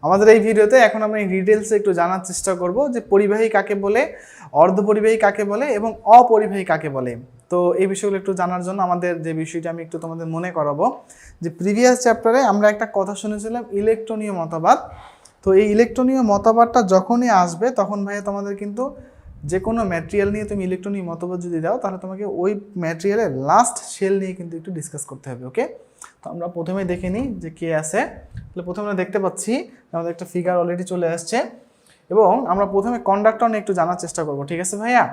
আমাদের এই ভিডিওতে এখন আমরা এই ডিটেলসে একটু জানার চেষ্টা করব যে পরিবাহী কাকে বলে, অর্ধপরিবাহী কাকে বলে এবং অপরিবাহী কাকে বলে। তো এই বিষয়গুলো একটু জানার জন্য আমাদের যে বিষয়টা আমি একটু তোমাদের মনে করাবো যে প্রিভিয়াস চ্যাপ্টারে আমরা একটা কথা শুনেছিলাম ইলেকট্রনীয় মতবাদ। তো এই ইলেকট্রনীয় মতবাদটা যখনই আসবে তখন ভাইয়া তোমাদের কিন্তু যে কোনো ম্যাটেরিয়াল নিয়ে তুমি ইলেকট্রনীয় মতবাদ যদি দাও তাহলে তোমাকে ওই ম্যাটেরিয়ালের লাস্ট শেল নিয়ে কিন্তু একটু ডিসকাস করতে হবে। ওকে, তো আমরা প্রথমে দেখে নিই যে কে আছে। তাহলে প্রথমে আমরা দেখতে পাচ্ছি আমাদের একটা ফিগার অলরেডি চলে আসছে এবং আমরা প্রথমে কন্ডাক্টর নিয়ে একটু জানার চেষ্টা করব। ঠিক আছে ভাইয়া,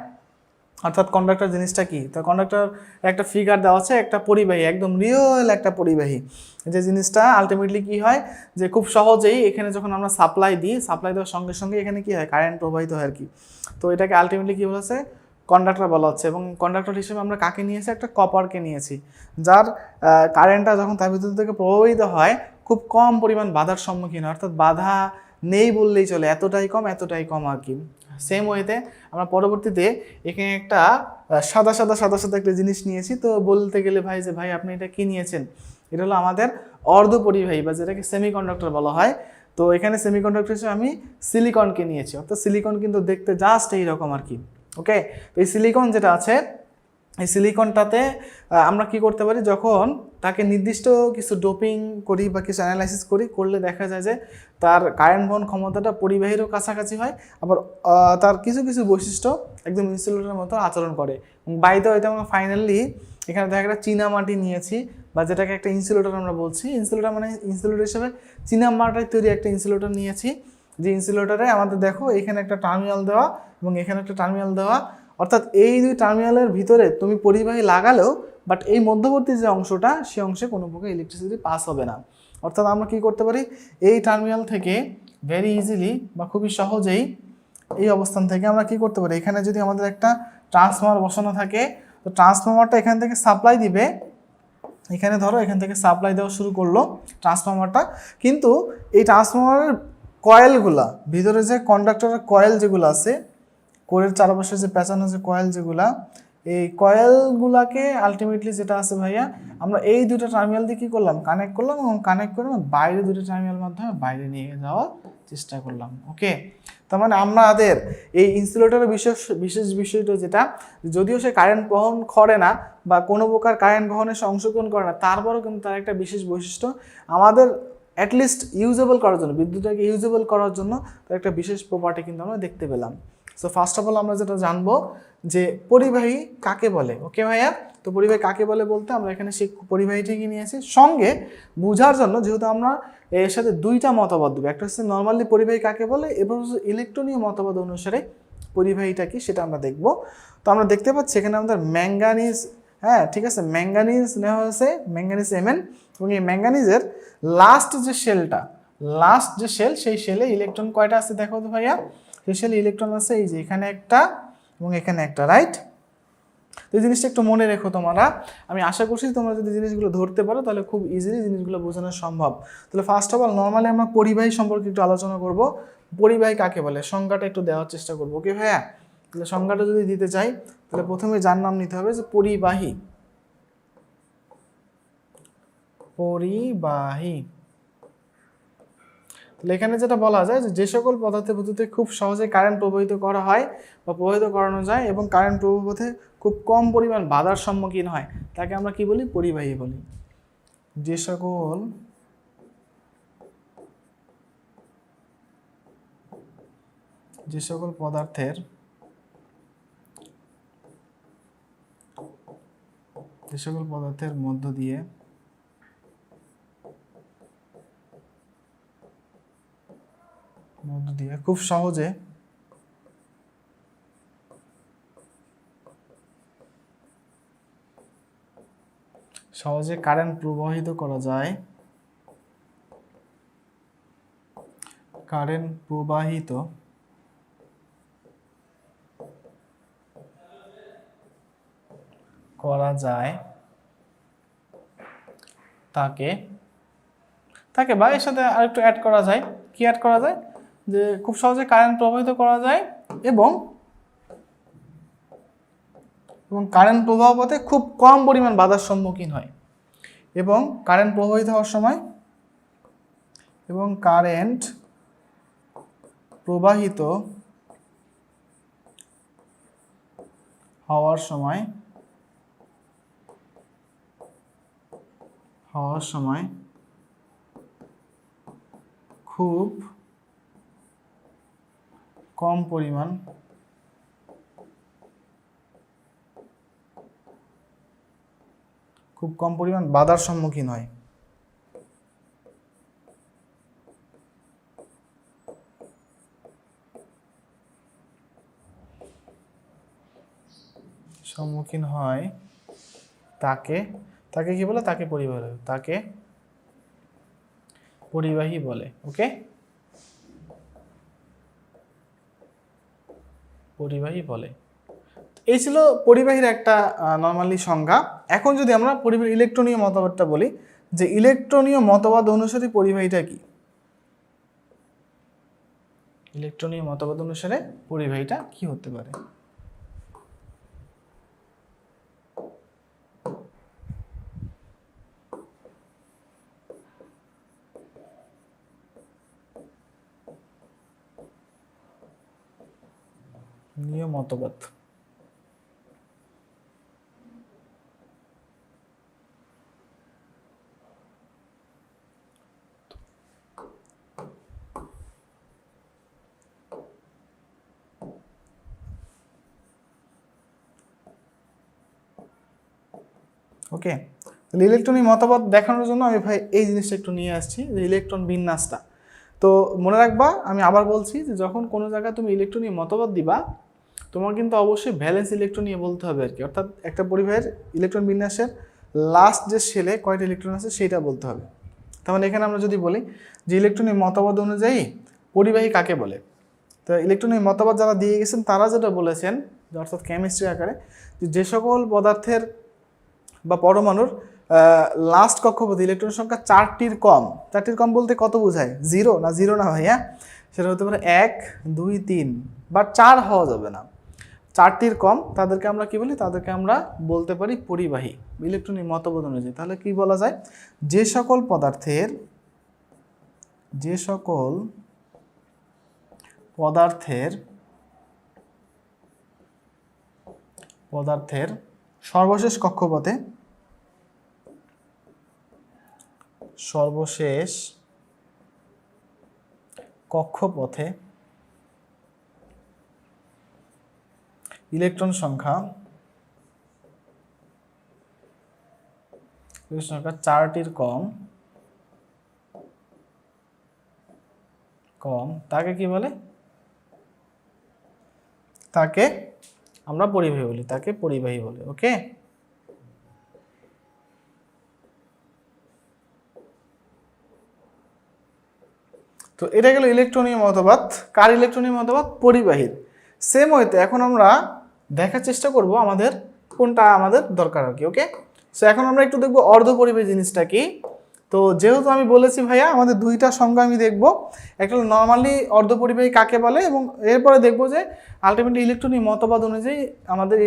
অর্থাৎ কন্ডাক্টর জিনিসটা কি? তো কন্ডাক্টর একটা ফিগার দেওয়া আছে, একটা পরিবাহী, একদম রিয়েল একটা পরিবাহী। যে জিনিসটা আলটিমেটলি কি হয় যে খুব সহজেই এখানে যখন আমরা সাপ্লাই দিই, সাপ্লাই দেওয়ার সঙ্গে সঙ্গে এখানে কি হয়, কারেন্ট প্রবাহিত হয় আর কি। তো এটাকে আলটিমেটলি কি বলেছে, কন্ডাক্টর বলা হচ্ছে। এবং কন্ডাক্টর হিসেবে আমরা কাকে নিয়েছি, একটা কপারকে নিয়েছি, যার কারেন্টটা যখন তার ভিতর থেকে প্রবাহিত হয় খুব কম পরিমাণ বাধার সম্মুখীন হয়, অর্থাৎ বাধা নেই বললেই চলে, এতটাই কম আর কি। সেম ওয়েতে আমরা পরবর্তীতে এখানে একটা সাদা সাদা একটা জিনিস নিয়েছি। তো বলতে গেলে ভাই যে ভাই আপনি এটা কি নিয়েছেন, এটা হলো আমাদের অর্ধপরিবাহী বা যেটাকে সেমিকন্ডাক্টর বলা হয়। তো এখানে সেমিকন্ডাক্টর হিসেবে আমি সিলিকনকে নিয়েছি, অর্থাৎ সিলিকন কিন্তু দেখতে জাস্ট এইরকম আর কি। ওকে, তো এই সিলিকন যেটা আছে, এই সিলিকনটাতে আমরা কি করতে পারি, যখন তাকে নির্দিষ্ট কিছু ডোপিং করি বা কিছু অ্যানালাইসিস করলে দেখা যায় যে তার কারেন্ট বহন ক্ষমতাটা পরিবাহীরও কাছাকাছি হয়, আবার তার কিছু কিছু বৈশিষ্ট্য একদম ইনসুলেটরের মতো আচরণ করে। বাইরে হয়তো আমরা ফাইনালি এখানে দেখা একটা চীনামাটি নিয়েছি, বা যেটাকে একটা ইনসুলেটর আমরা বলছি। ইনসুলেটর মানে ইনসুলেটর হিসেবে চীনামাটির তৈরি একটা ইনসুলেটর নিয়েছি, যে ইনসুলেটরে আমাদের দেখো এখানে একটা টার্মিনাল দেওয়া এবং এখানে একটা টার্মিনাল দেওয়া, অর্থাৎ এই দুই টার্মিনালের ভিতরে তুমি পরিবাহী লাগালেও বাট এই মধ্যবর্তী যে অংশটা, সেই অংশে কোনো প্রকার ইলেকট্রিসিটি পাস হবে না। অর্থাৎ আমরা কি করতে পারি, এই টার্মিনাল থেকে ভেরি ইজিলি বা খুবই সহজেই এই অবস্থান থেকে আমরা কি করতে পারি, এখানে যদি আমাদের একটা ট্রান্সফরমার বসানো থাকে, তো ট্রান্সফরমারটা এখান থেকে সাপ্লাই দিবে, এখানে ধরো এখান থেকে সাপ্লাই দেওয়া শুরু করলো ট্রান্সফরমারটা, কিন্তু এই ট্রান্সফরমারের কয়েলগুলা, ভিতরে যে কন্ডাক্টরের কয়েল যেগুলো আছে, কোরের চারপাশে যে পেঁচানো যে কয়েল যেগুলা, এই কয়েলগুলাকে আলটিমেটলি যেটা আছে ভাইয়া, আমরা এই দুটো টার্মিনাল দিয়ে কী করলাম, কানেক্ট করলাম এবং কানেক্ট করে বাইরে দুটো টার্মিনাল মাধ্যমে বাইরে নিয়ে যাওয়ার চেষ্টা করলাম। ওকে, তার মানে আমাদের এই ইনসুলেটরের বিশেষ বিষয়টা যেটা, যদিও সে কারেন্ট বহন করে না বা কোনো প্রকার কারেন্ট বহনে সে অংশগ্রহণ করে না, তারপরেও কিন্তু তার একটা বিশেষ বৈশিষ্ট্য আমাদের অ্যাটলিস্ট ইউজেবল করার জন্য, বিদ্যুৎটাকে ইউজেবল করার জন্য তার একটা বিশেষ প্রপার্টি কিন্তু আমরা দেখতে পেলাম। সো ফার্স্ট অফ অল আমরা যেটা জানবো যে পরিবাহী কাকে বলে। ওকে ভাইয়া, তো পরিবাহী কাকে বলে বলতে আমরা এখানে সেই পরিবাহীটিকে নিয়েছি, সঙ্গে বোঝার জন্য যেহেতু আমরা এর সাথে দুইটা মতবাদ দেবো, একটা হচ্ছে নর্মালি পরিবাহী কাকে বলে এবং ইলেকট্রনীয় মতবাদ অনুসারে পরিবাহীটা কি সেটা আমরা দেখব। তো আমরা দেখতে পাচ্ছি এখানে আমাদের ম্যাঙ্গানিজ, হ্যাঁ ঠিক আছে, ম্যাঙ্গানিজ নেওয়া হয়েছে, ম্যাঙ্গানিজ Mn, এবং এই ম্যাঙ্গানিজের লাস্ট যে শেল, সেই শেলে ইলেকট্রন কয়টা আছে দেখো তো ভাইয়া, সেই শেলে ইলেকট্রন আছে এই যে এখানে একটা এবং এখানে একটা, রাইট? তো এই জিনিসটা একটু মনে রেখো তোমরা, আমি আশা করছি তোমরা যদি জিনিসগুলো ধরতে পারো তাহলে খুব ইজিলি জিনিসগুলো বোঝানো সম্ভব। তাহলে ফার্স্ট অফ অল নর্মালি আমরা পরিবাহী সম্পর্কে একটু আলোচনা করব। পরিবাহী কাকে বলে সংজ্ঞাটা একটু দেওয়ার চেষ্টা করবো। ওকে ভাইয়া, তাহলে সংজ্ঞাটা যদি দিতে চাই তাহলে প্রথমে যার নাম নিতে হবে যে পরিবাহী। এখানে যেটা বলা যায় যে সকল পদার্থের ভিতরে খুব সহজে কারেন্ট প্রবাহিত করা হয় বা প্রবাহিত করানো যায় এবং কারেন্ট প্রবাহে খুব কম পরিমাণ বাধার সম্মুখীন হয়, তাকে আমরা কি বলি, পরিবাহী বলি। যে সকল পদার্থের মধ্য দিয়ে খুব সহজে কারেন্ট প্রবাহিত করা যায়, তাকে বা এর সাথে আরেকটু অ্যাড করা যায়, কি অ্যাড করা যায়, যে খুব সহজে কারেন্ট প্রবাহিত করা যায় এবং কারেন্ট প্রবাহ পথে খুব কম পরিমাণ বাধার সম্মুখীন হয় এবং কারেন্ট প্রবাহিত হওয়ার সময় প্রবাহিত হওয়ার সময় খুব কম পরিমাণ বাধার সম্মুখীন হয়। তাকে কি বলে? তাকে পরিবাহী বলে। ওকে, পরিবাহী বলে। এই ছিল পরিবাহীর একটা নরমালি সংজ্ঞা। এখন যদি আমরা পরিবাহীর ইলেকট্রনীয় মতবাদটা বলি, যে ইলেকট্রনীয় মতবাদ অনুসারে পরিবাহীটা কি? ইলেকট্রনীয় মতবাদ অনুসারে পরিবাহীটা কি হতে পারে? নিয় মতবাদ। ওকে, তাহলে ইলেকট্রনিক মতবাদ দেখানোর জন্য আমি ভাই এই জিনিসটা একটু নিয়ে আসছি, যে ইলেকট্রন বিন্যাসটা। তো মনে রাখবা, আমি আবার বলছি, যে যখন কোনো জায়গায় তুমি ইলেকট্রনিক মতবাদ দিবা, তোমার কিন্তু অবশ্যই ভ্যালেন্স ইলেকট্রন নিয়ে বলতে হবে আর কি। অর্থাৎ একটা পরিবাহের ইলেকট্রন বিন্যাসের লাস্ট যে শেলে কয়টা ইলেকট্রন আছে সেইটা বলতে হবে। তার মানে এখানে আমরা যদি বলি যে ইলেকট্রনিক মতবাদ অনুযায়ী পরিবাহী কাকে বলে, তো ইলেকট্রনিক মতবাদ যারা দিয়ে গেছেন তারা যেটা বলেছেন, অর্থাৎ কেমিস্ট্রি আকারে, যে সকল পদার্থের বা পরমাণুর লাস্ট কক্ষপথে ইলেকট্রন সংখ্যা 4টির কম বলতে কত বোঝায়? 0 না? 0 না ভাইয়া, সেটা হতে পারে 1, 2, 3 বা 4 হওয়া যাবে না। 4টির কম তাদেরকে আমরা কি বলি? তাদেরকে আমরা বলতে পারি পরিবাহী ইলেকট্রনিক মতবাদ অনুযায়ী। তাহলে কি বলা যায়? যে সকল পদার্থের সর্বশেষ কক্ষপথে ইলেকট্রন সংখ্যা 4টির কম তাকে কি বলে? তাকে আমরা পরিবাহী বলি। ওকে, তো এটা গেল ইলেকট্রনীয় মতবাদ। কার ইলেকট্রনীয় মতবাদ? পরিবাহীর। সেম ওয়েতে এখন আমরা দেখার চেষ্টা করব আমাদের কোনটা আমাদের দরকার আর কি। ওকে, সো এখন আমরা একটু দেখব অর্ধপরিবাহী জিনিসটা কি। তো যেহেতু আমি বলেছি ভাইয়া, আমাদের দুইটা সংজ্ঞা আমি দেখব, একটা হলো নর্মালি অর্ধপরিবাহী কাকে বলে, এবং এরপরে দেখব যে আলটিমেটলি ইলেকট্রনিক মতবাদ অনুযায়ী আমাদের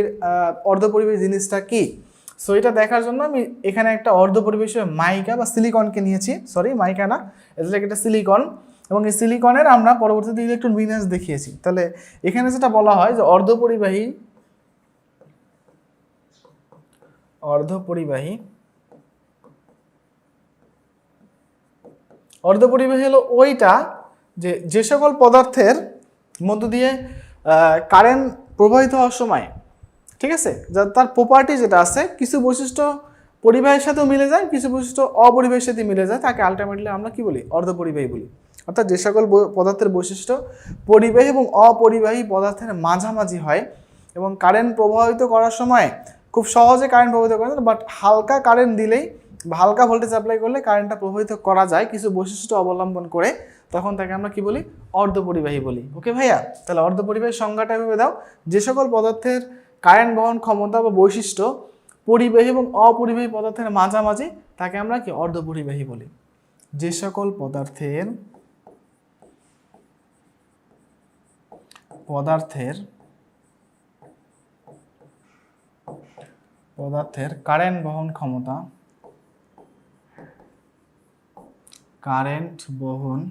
অর্ধপরিবাহী জিনিসটা কি। সো এটা দেখার জন্য আমি এখানে একটা অর্ধপরিবাহী মাইকা বা সিলিকনকে নিয়েছি। সরি, মাইকা না, এটা সিলিকন, এবং এই সিলিকনের আমরা পরবর্তীতে ইলেকট্রন বিন্যাস দেখিয়েছি। তাহলে এখানে যেটা বলা হয় যে অর্ধপরিবাহী হলো ওইটা যে সকল পদার্থের মধ্য দিয়ে কারেন্ট প্রবাহিত হওয়ার সময়, ঠিক আছে, তার প্রপার্টি যেটা আছে, কিছু বৈশিষ্ট্য পরিবাহীর সাথেও মিলে যায়, কিছু বৈশিষ্ট্য অপরিবাহীর সাথে মিলে যায়, তাকে আলটিমেটলি আমরা কি বলি? অর্ধপরিবাহী বলি। অর্থাৎ যে সকল পদার্থের বৈশিষ্ট্য পরিবাহী এবং অপরিবাহী পদার্থের মাঝামাঝি হয়, এবং কারেন্ট প্রবাহিত করার সময় খুব সহজে কারেন্ট প্রবাহিত করা যায়, বাট হালকা কারেন্ট দিলেই বা হালকা ভোল্টেজ অ্যাপ্লাই করলে কারেন্টটা প্রবাহিত করা যায় কিছু বৈশিষ্ট্য অবলম্বন করে, তখন তাকে আমরা কি বলি? অর্ধপরিবাহী বলি। ওকে ভাইয়া, তাহলে অর্ধপরিবাহীর সংজ্ঞাটা ভেবে দাও, যে সকল পদার্থের কারেন্ট বহন ক্ষমতা বা বৈশিষ্ট্য পরিবাহী এবং অপরিবাহী পদার্থের মাঝামাঝি, তাকে আমরা কি? অর্ধপরিবাহী বলি। যে সকল পদার্থের কারেন্ট বহন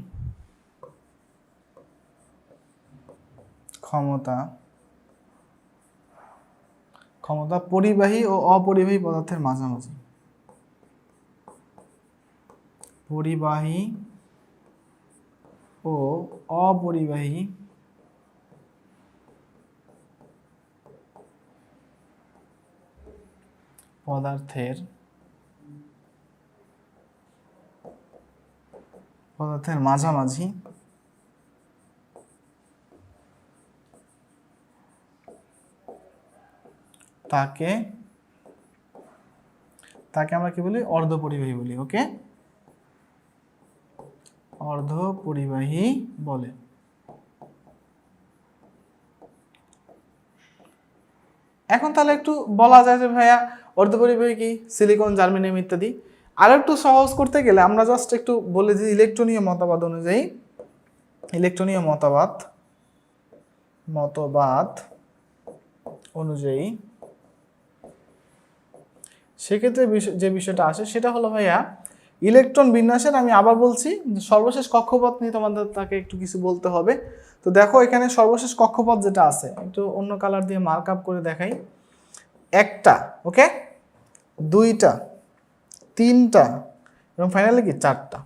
ক্ষমতা ক্ষমতা পরিবাহী ও অপরিবাহী পদার্থের মাঝামাঝি। পরিবাহী ও অপরিবাহী পদার্থের মাঝামাঝি তাকে আমরা কি বলি? অর্ধপরিবাহী বলি। ওকে, অর্ধপরিবাহী বলে। এখন তাহলে একটু বলা যায় যে ভাইয়া অর্ধপরিবাহী কি? সিলিকন, জার্মেনিয়াম ইত্যাদি। আর একটু সহজ করতে গেলে আমরা জাস্ট একটু বলে যে ইলেকট্রনীয় মতবাদ অনুযায়ী, ইলেকট্রনীয় মতবাদ অনুযায়ী সেক্ষেত্রে যে বিষয়টা আসে সেটা হলো ভাইয়া ইলেকট্রন বিন্যাসের, আমি আবার বলছি, সর্বশেষ কক্ষপথ নিয়ে তোমাদের তাকে একটু কিছু বলতে হবে। তো দেখো এখানে সর্বশেষ কক্ষপথ যেটা আছে, একটু অন্য কালার দিয়ে মার্ক আপ করে দেখাই। একটা, ওকে, দুইটা, তিনটা এবং ফাইনালি কি? চারটা।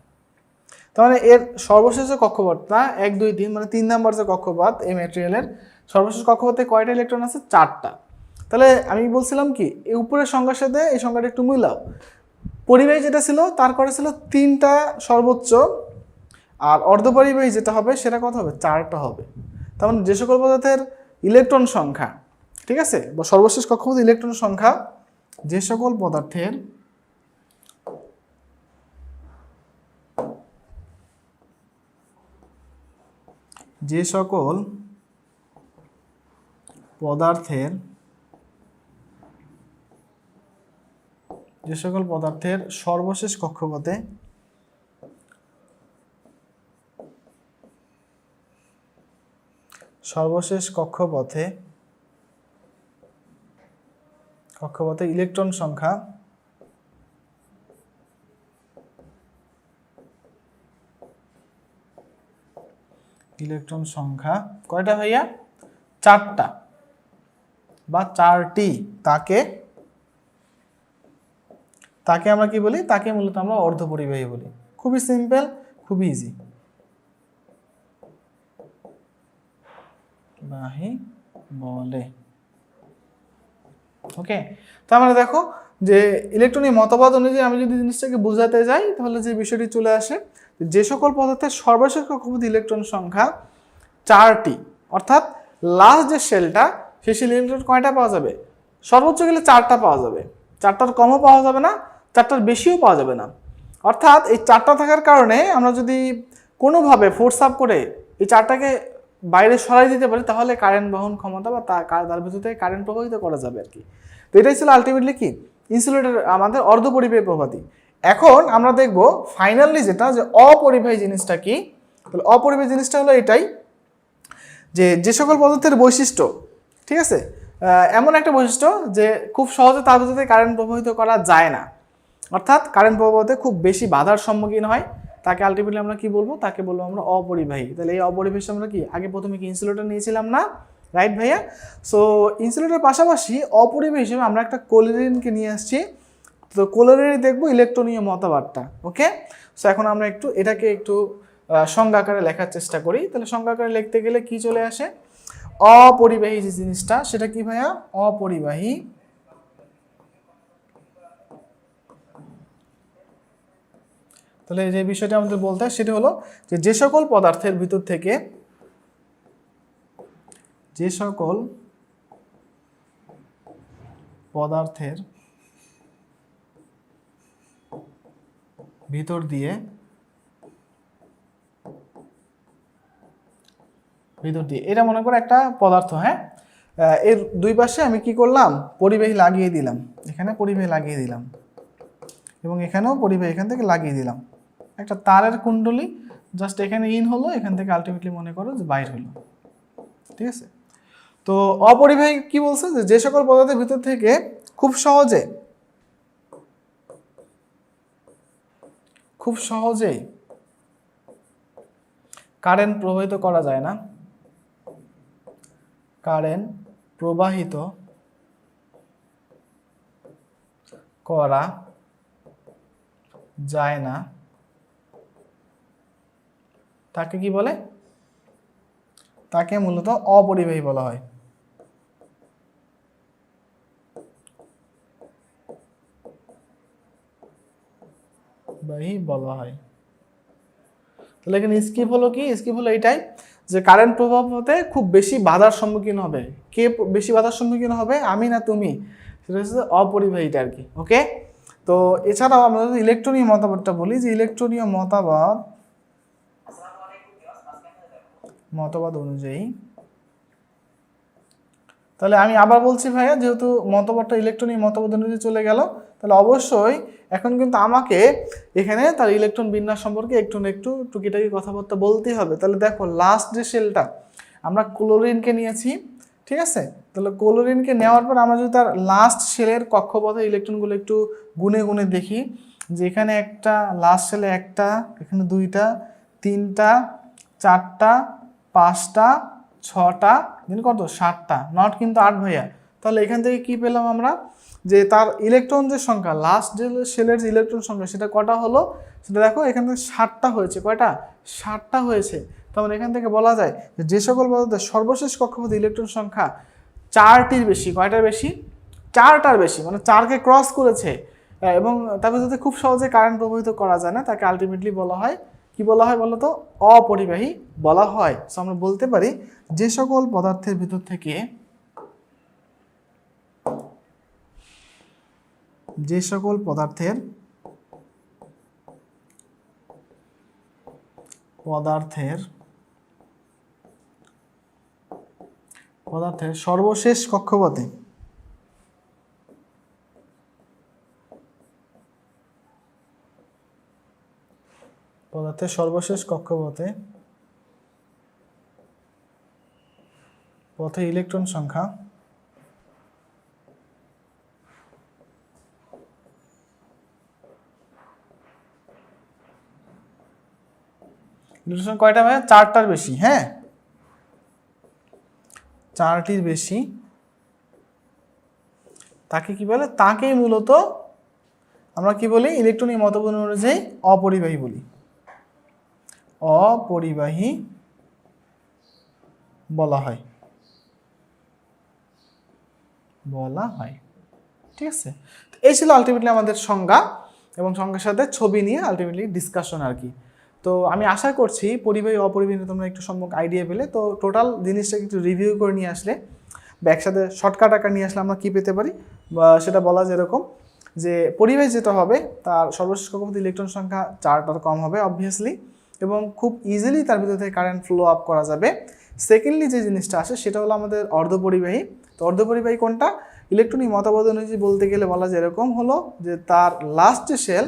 তার মানে এর সর্বশেষ যে কক্ষপথটা 1 2 3, মানে 3 নাম্বার যে কক্ষপথ এই ম্যাটেরিয়ালের সর্বশেষ কক্ষপথে কয়টা ইলেকট্রন আছে? 4টা। তাহলে আমি বলছিলাম কি, এই উপরের সংখ্যার সাথে এই সংখ্যাটা একটু মিলাও। পরিবাহী যেটা ছিল তার করে ছিল 3টা সর্বোচ্চ, আর অর্ধপরিবাহী যেটা হবে সেটা কত হবে? 4টা হবে। তার মানে যে সকল পদার্থের ইলেকট্রন সংখ্যা, ঠিক আছে, বা সর্বশেষ কক্ষপথ ইলেকট্রন সংখ্যা, যে সকল পদার্থের সর্বশেষ কক্ষপথে ইলেকট্রন সংখ্যা কয়টা ভাইয়া? 4টা বা 4টি। তাকে আমরা কি বলি? তাকে মূলত আমরা অর্ধপরিবাহী বলি। খুবই সিম্পল, খুবই ইজি বাহী বলে। ওকে, তো আমরা দেখো যে ইলেকট্রনীয় মতবাদ অনুযায়ী আমি যদি জিনিসটাকে বোঝাতে যাই তাহলে যে বিষয়টি চলে আসে, যে সকল পদার্থের সর্বশেষ কক্ষপথ ইলেকট্রন সংখ্যা 4টি, অর্থাৎ লাস্ট যে শেলটা, সেই শেল ইলেকট্রন কয়টা পাওয়া যাবে? সর্বোচ্চ গেলে 4টা পাওয়া যাবে, 4টার কমও পাওয়া যাবে না, 4টার বেশিও পাওয়া যাবে না। অর্থাৎ এই 4টা থাকার কারণে আমরা যদি কোনোভাবে ফোর্স আপ করে এই 4টাকে বাইরে সরাই দিতে পারি তাহলে কারেন্ট বহন ক্ষমতা বা তার ভিতর থেকে কারেন্ট প্রবাহিত করা যাবে আর কি। তো এটাই ছিল আলটিমেটলি কি? ইনসুলেটর, আমাদের অর্ধপরিবাহী প্রভাতী। এখন আমরা দেখব ফাইনালি যেটা, যে অপরিবাহী জিনিসটা কি। তাহলে অপরিবাহী জিনিসটা হলো এটাই, যে সকল পদার্থের বৈশিষ্ট্য, ঠিক আছে, এমন একটা বৈশিষ্ট্য যে খুব সহজে তার ভিতর থেকে কারেন্ট প্রবাহিত করা যায় না, অর্থাৎ কারেন্ট প্রবাহিতে খুব বেশি বাধার সম্মুখীন হয়, তাকে আলটিমেটলি আমরা কি বলবো? তাকে বলবো আমরা অপরিবাহী। তাহলে এই অপরিবাহী আমরা কি আগে প্রথমে কি ইনসুলেটর নিয়েছিলাম না? রাইট ভাইয়া? সো ইনসুলেটরের পাশাপাশি অপরিবাহী হিসেবে আমরা একটা কোলোরিনকে নিয়ে আসছি। তো কোলোরিনে দেখবো ইলেকট্রনীয় মতবাদটা। ওকে, সো এখন আমরা একটু এটাকে একটু সংজ্ঞা আকারে লেখার চেষ্টা করি। তাহলে সংজ্ঞা আকারে লিখতে গেলে কি চলে আসে? অপরিবাহী যে জিনিসটা সেটা কি ভাইয়া? অপরিবাহী তাহলে যে বিষয়টা আমাদের বলতে হয় সেটা হলো যে সকল পদার্থের ভিতর থেকে ভিতর দিয়ে এটা মনে করো একটা পদার্থ, হ্যাঁ, এর দুই পাশে আমি কি করলাম? পরিবাহী লাগিয়ে দিলাম, এখানে পরিবাহী লাগিয়ে দিলাম এবং এখানেও পরিবাহী এখান থেকে লাগিয়ে দিলাম। একটা তারের কুণ্ডলী জাস্ট এখানে ইন হলো, এখান থেকে আলটিমেটলি মনে করো যে বাইর হলো, ঠিক আছে। তো অপরিবাহী কি বলছে? যে সকল পদার্থের ভিতর থেকে খুব সহজে কারেন্ট প্রবাহিত করা যায় না, কারেন্ট প্রবাহিত করা যায় না তাকে কি বলে? তাকে মূলত অপরিবাহী বলা হয়। বলা হয়। তাহলে এখানে স্কিপ হলো কি? স্কিপ হলো এইটাই যে কারেন্ট প্রবাহ হতে খুব বেশি বাধার সম্মুখীন হবে। কে বেশি বাধার সম্মুখীন হবে, আমি না তুমি? সেটা হচ্ছে অপরিবাহীটা আর কি। ওকে, তো এছাড়াও আমরা যদি ইলেকট্রনীয় মতবাদটা বলি, যে ইলেকট্রনীয় মতবাদ অনুযায়ী, তাহলে আমি আবার বলছি ভাইয়া, যেহেতু মতবাদটা ইলেকট্রনীয় মতবাদ অনুযায়ী চলে গেল, তাহলে অবশ্যই এখন কিন্তু আমাকে এখানে তার ইলেকট্রন বিন্যাস সম্পর্কে একটু টুকিটাকি কথাবার্তা বলতেই হবে। তাহলে দেখো, লাস্ট যে শেলটা আমরা ক্লোরিনকে নিয়েছি, ঠিক আছে? তাহলে ক্লোরিনকে নেওয়ার পর আমরা যদি তার লাস্ট শেলের কক্ষপথে ইলেকট্রনগুলো একটু গুনে গুনে দেখি, যে এখানে একটা লাস্ট শেলে একটা, এখানে দুইটা, তিনটা, চারটা, পাঁচটা, ছটা, কত? 7টা, নট কিন্তু 8 ভাইয়া। তাহলে এখান থেকে কি পেলাম আমরা? যে তার ইলেকট্রন যে সংখ্যা, লাস্ট যে শেলের যে ইলেকট্রন সংখ্যা, সেটা কটা হলো? সেটা দেখো, এখান থেকে 7টা হয়েছে। কয়টা? 7টা হয়েছে। তাহলে এখান থেকে বলা যায় যে সকল পদার্থের সর্বশেষ কক্ষপথে ইলেকট্রন সংখ্যা 4টির বেশি। কয়টার বেশি? 4টার বেশি, মানে 4কে ক্রস করেছে। এবং তার ভিতরে খুব সহজে কারেন্ট প্রবাহিত করা যায় না, তাকে আলটিমেটলি বলা হয় কি? বলা হয় বলতো? অপরিবাহী বলা হয়। সো আমরা বলতে পারি যে সকল পদার্থের ভিতর থেকে পদার্থের সর্বশেষ কক্ষপথে পথে ইলেকট্রন সংখ্যা কয়টা ভাই? 4টার বেশি। হ্যাঁ, 4টির বেশি, তাকে কি বলে? তাকেই মূলত আমরা কি বলি? ইলেকট্রনীয় মতবাদ অনুযায়ী অপরিবাহী বলি। অপরিবাহী বলা হয়। ঠিক আছে, এই ছিল আলটিমেটলি আমাদের সংজ্ঞা, এবং সংজ্ঞার সাথে ছবি নিয়ে আলটিমেটলি ডিসকাশন আর কি। তো আমি আশা করছি পরিবাহী অপরিবাহী তোমরা একটু সম্যক আইডিয়া পেলে। তো টোটাল জিনিসটাকে একটু রিভিউ করে নিয়ে আসলে বা একসাথে শর্টকাট আকার নিয়ে আসলে আমরা কী পেতে পারি, বা সেটা বলা যেরকম যে পরিবাহী যেটা হবে তার সর্বশেষ কক্ষপথে ইলেকট্রন সংখ্যা 4টার কম হবে অবভিয়াসলি, এবং খুব ইজিলি তার ভিতর থেকে কারেন্ট ফ্লো আপ করা যাবে। সেকেন্ডলি যে জিনিসটা আসে সেটা হলো আমাদের অর্ধপরিবাহী। তো অর্ধপরিবাহী কোনটা? ইলেকট্রনিক মতবাদ অনুযায়ী বলতে গেলে বলা যায় এরকম হলো যে তার লাস্ট যে শেল,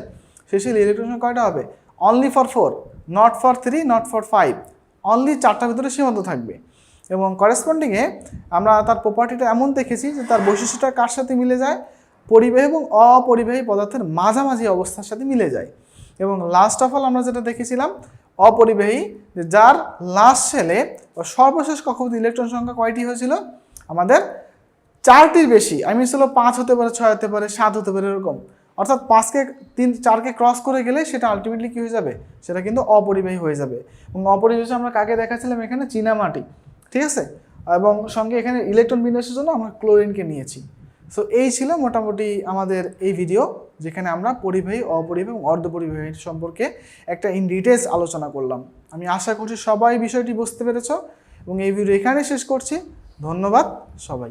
সেই শেল ইলেকট্রন সংখ্যা কয়টা হবে? Only for 4, not for 3, not for 5, only 4টার ভিতরে সীমাবদ্ধ থাকবে। এবং করেসপন্ডিংয়ে আমরা তার প্রপার্টিটা এমন দেখেছি যে তার বৈশিষ্ট্যটা কার সাথে মিলে যায়? পরিবাহী এবং অপরিবাহী পদার্থের মাঝামাঝি অবস্থার সাথে মিলে যায়। এবং লাস্ট অফ অল আমরা যেটা দেখেছিলাম অপরিবাহী, যে যার লাস্ট শেলে সর্বশেষ কক্ষপথে ইলেকট্রন সংখ্যা কয়টি হয়েছিল? আমাদের 4টির বেশি। আমি ছিল 5 হতে পারে, 6 হতে পারে, 7 হতে পারে, এরকম। অর্থাৎ 4কে ক্রস করে গেলে সেটা আলটিমেটলি কী হয়ে যাবে? সেটা কিন্তু অপরিবাহী হয়ে যাবে। এবং অপরিবাহী আমরা কাকে দেখাচ্ছিলাম? এখানে চীনামাটি, ঠিক আছে? এবং সঙ্গে এখানে ইলেকট্রন বিন্যাসের জন্য আমরা ক্লোরিনকে নিয়েছি। সো এই ছিল মোটামুটি আমাদের এই ভিডিও, যেখানে আমরা পরিবাহী, অপরিবাহী এবং অর্ধপরিবাহী সম্পর্কে একটা ইন ডিটেলস আলোচনা করলাম। আমি আশা করছি সবাই বিষয়টি বুঝতে পেরেছ, এবং এই ভিডিও এখানে শেষ করছি। ধন্যবাদ সবাই।